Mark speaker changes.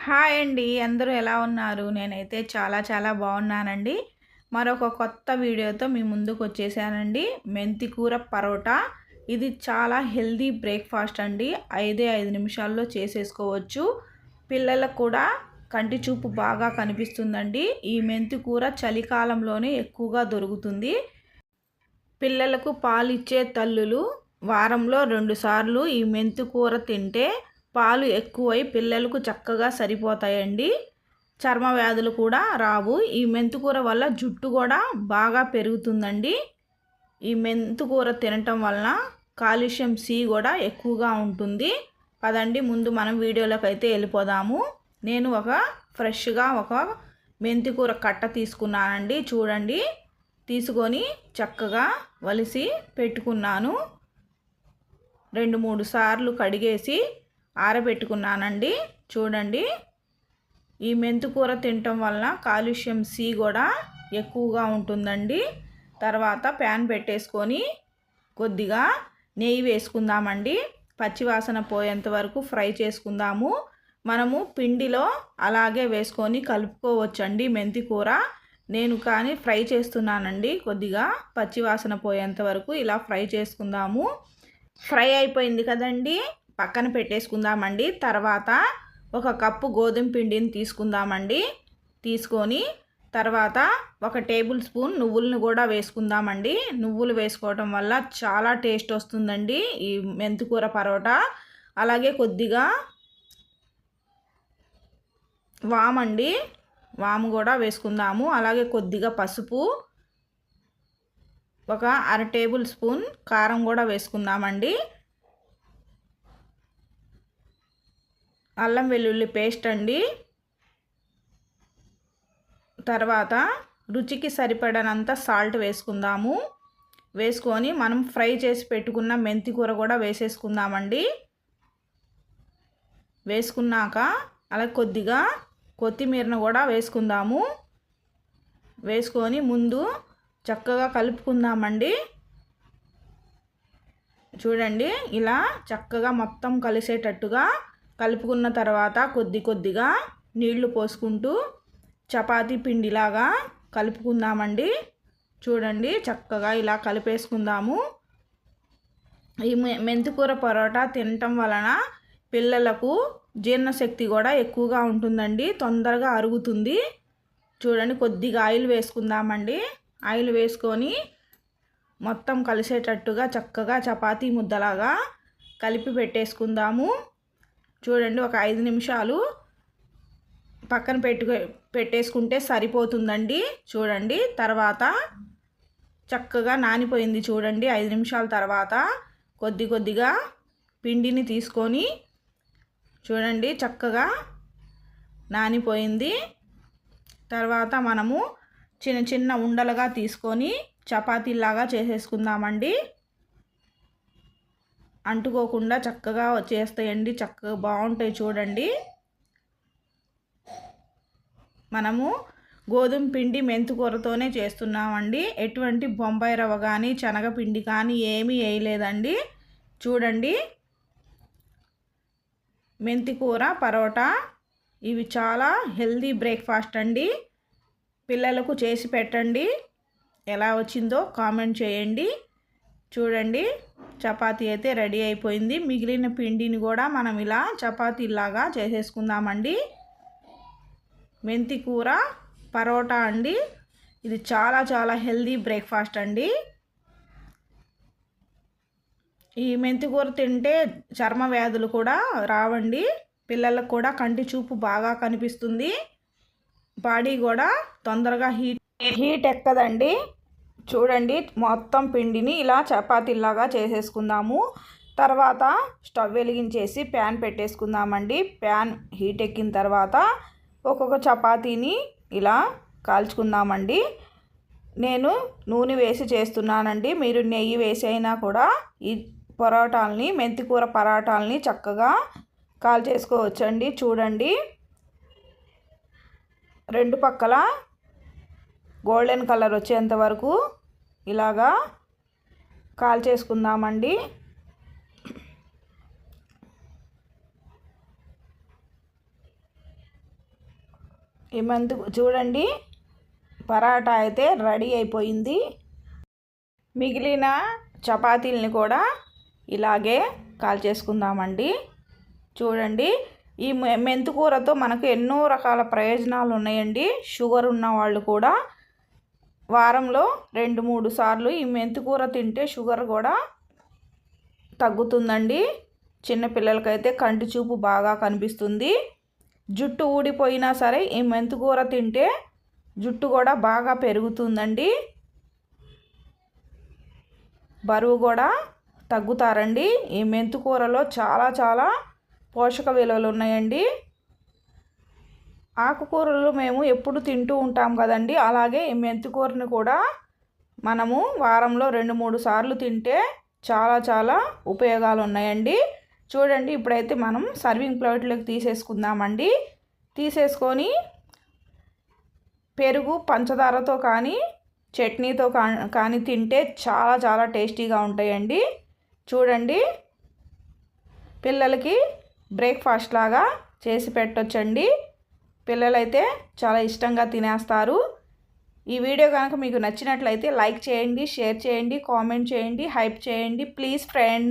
Speaker 1: Hi అండి. అందరూ ఎలా ఉన్నారు? నేనైతే చాలా బాగున్నానండి. మరొక కొత్త వీడియోతో మీ ముందుకొచ్చేసానండి. మెంతి కూర పరోటా. ఇది చాలా హెల్తీ బ్రేక్‌ఫాస్ట్ అండి. 5 నిమిషాల్లో చేసేసుకోవచ్చు. పిల్లలకు కూడా కంటి చూపు బాగా కనిపిస్తుందండి. ఈ మెంతి కూర చలికాలంలోనే ఎక్కువగా దొరుకుతుంది. పిల్లలకు పాలిచ్చే తల్లులు వారంలో 2 సార్లు ఈ మెంతి కూర తింటే పాలు ఎక్కువై పిల్లలకు చక్కగా సరిపోతాయండి. చర్మ వ్యాధులు కూడా రావు. ఈ మెంతికూర వల్ల జుట్టు కూడా బాగా పెరుగుతుందండి. ఈ మెంతికూర తినటం వలన కాల్షియం సి కూడా ఎక్కువగా ఉంటుంది. పదండి ముందు మనం వీడియోలోకి అయితే వెళ్ళిపోదాము. నేను ఫ్రెష్గా ఒక మెంతికూర కట్ట తీసుకున్నానండి. చూడండి, తీసుకొని చక్కగా వలిసి పెట్టుకున్నాను. 2-3 సార్లు కడిగేసి ఆరబెట్టుకున్నానండి. చూడండి, ఈ మెంతికూర తినటం వలన కాల్షియం సి కూడా ఎక్కువగా ఉంటుందండి. తర్వాత ప్యాన్ పెట్టేసుకొని కొద్దిగా నెయ్యి వేసుకుందామండి. పచ్చివాసన పోయేంత వరకు ఫ్రై చేసుకుందాము. మనము పిండిలో అలాగే వేసుకొని కలుపుకోవచ్చండి మెంతికూర. నేను కానీ ఫ్రై చేస్తున్నానండి. కొద్దిగా పచ్చివాసన పోయేంత వరకు ఇలా ఫ్రై చేసుకుందాము. ఫ్రై అయిపోయింది కదండి, పక్కన పెట్టేసుకుందామండి. తర్వాత 1 కప్పు గోధుమ పిండిని తీసుకుందామండి. తీసుకొని తర్వాత 1 టేబుల్ స్పూన్ నువ్వులను కూడా వేసుకుందామండి. నువ్వులు వేసుకోవటం వల్ల చాలా టేస్ట్ వస్తుందండి ఈ మెంతికూర పరోటా. అలాగే కొద్దిగా వామండి, వాము కూడా వేసుకుందాము. అలాగే కొద్దిగా పసుపు, 1/2 టేబుల్ స్పూన్ కారం కూడా వేసుకుందామండి. అల్లం వెల్లుల్లి పేస్ట్ అండి. తర్వాత రుచికి సరిపడనంత సాల్ట్ వేసుకుందాము. వేసుకొని మనం ఫ్రై చేసి పెట్టుకున్న మెంతి కూర కూడా వేసేసుకుందామండి. వేసుకున్నాక అలా కొద్దిగా కొత్తిమీరను కూడా వేసుకుందాము. వేసుకొని ముందు చక్కగా కలుపుకుందామండి. చూడండి, ఇలా చక్కగా మొత్తం కలిసేటట్టుగా కలుపుకున్న తర్వాత కొద్దిగా నీళ్లు పోసుకుంటూ చపాతీ పిండిలాగా కలుపుకుందామండి. చూడండి, చక్కగా ఇలా కలిపేసుకుందాము. ఈ మెంతికూర పరోటా తినటం వలన పిల్లలకు జీర్ణశక్తి కూడా ఎక్కువగా ఉంటుందండి. తొందరగా అరుగుతుంది. చూడండి, కొద్దిగా ఆయిల్ వేసుకుందామండి. ఆయిల్ వేసుకొని మొత్తం కలిసేటట్టుగా చక్కగా చపాతీ ముద్దలాగా కలిపి పెట్టేసుకుందాము. చూడండి, ఒక 5 నిమిషాలు పక్కన పెట్టేసుకుంటే సరిపోతుందండి. చూడండి, తర్వాత చక్కగా నానిపోయింది. చూడండి, 5 నిమిషాల తర్వాత కొద్దిగా పిండిని తీసుకొని చూడండి చక్కగా నానిపోయింది. తర్వాత మనము చిన్న ఉండలుగా తీసుకొని చపాతీలాగా చేసేసుకుందామండి. అంటుకోకుండా చక్కగా వచ్చేస్తాయండి. చక్కగా బాగుంటాయి. చూడండి, మనము గోధుమ పిండి మెంతికూరతోనే చేస్తున్నామండి. ఎటువంటి బొంబాయి రవ్వ కానీ శనగపిండి కానీ ఏమీ వేయలేదండి. చూడండి, మెంతికూర పరోటా ఇవి చాలా హెల్తీ బ్రేక్ఫాస్ట్ అండి. పిల్లలకు చేసి పెట్టండి. ఎలా వచ్చిందో కామెంట్ చేయండి. చూడండి, చపాతీ అయితే రెడీ అయిపోయింది. మిగిలిన పిండిని కూడా మనం ఇలా చపాతీలాగా చేసేసుకుందామండి. మెంతికూర పరోటా అండి. ఇది చాలా హెల్తీ బ్రేక్ఫాస్ట్ అండి. ఈ మెంతికూర తింటే చర్మ వ్యాధులు కూడా రావండి. పిల్లలకు కూడా కంటి చూపు బాగా కనిపిస్తుంది. బాడీ కూడా తొందరగా హీట్ ఎక్కదండి. చూడండి, మొత్తం పిండిని ఇలా చపాతీలాగా చేసేసుకుందాము. తర్వాత స్టవ్ వెలిగించేసి ప్యాన్ పెట్టేసుకుందామండి. ప్యాన్ హీట్ ఎక్కిన తర్వాత ఒక్కొక్క చపాతీని ఇలా కాల్చుకుందామండి. నేను నూనె వేసి చేస్తున్నానండి. మీరు నెయ్యి వేసి అయినా కూడా ఈ పరోటాలని మెంతికూర పరోటాలని చక్కగా కాల్చేసుకోవచ్చండి. చూడండి, 2 పక్కల గోల్డెన్ కలర్ వచ్చేంత వరకు ఇలాగా కాల్చేసుకుందామండి. ఈ చూడండి, పరాటా అయితే రెడీ అయిపోయింది. మిగిలిన చపాతీలని కూడా ఇలాగే కాల్చేసుకుందామండి. చూడండి, ఈ మెంతికూరతో మనకు ఎన్నో రకాల ప్రయోజనాలు ఉన్నాయండి. షుగర్ ఉన్న వాళ్ళు కూడా వారంలో 2-3 సార్లు ఈ మెంతికూర తింటే షుగర్ కూడా తగ్గుతుందండి. చిన్నపిల్లలకైతే కంటి చూపు బాగా కనిపిస్తుంది. జుట్టు ఊడిపోయినా సరే ఈ మెంతికూర తింటే జుట్టు కూడా బాగా పెరుగుతుందండి. బరువు కూడా తగ్గుతారండి. ఈ మెంతికూరలో చాలా చాలా పోషక విలువలు ఉన్నాయండి. ఆకుకూరలు మేము ఎప్పుడు తింటూ ఉంటాం కదండి, అలాగే ఈ మెంతికూరని కూడా మనము వారంలో 2-3 సార్లు తింటే చాలా చాలా ఉపయోగాలు ఉన్నాయండి. చూడండి, ఇప్పుడైతే మనం సర్వింగ్ ప్లేట్లోకి తీసేసుకుందామండి. తీసేసుకొని పెరుగు పంచదారతో కానీ చట్నీతో కానీ తింటే చాలా చాలా టేస్టీగా ఉంటాయండి. చూడండి, పిల్లలకి బ్రేక్ఫాస్ట్ లాగా చేసి పెట్టొచ్చండి. పిల్లలైతే చాలా ఇష్టంగా తినేస్తారు. ఈ వీడియో కనుక మీకు నచ్చినట్లయితే లైక్ చేయండి, షేర్ చేయండి, కామెంట్ చేయండి, హైప్ చేయండి. Please friends.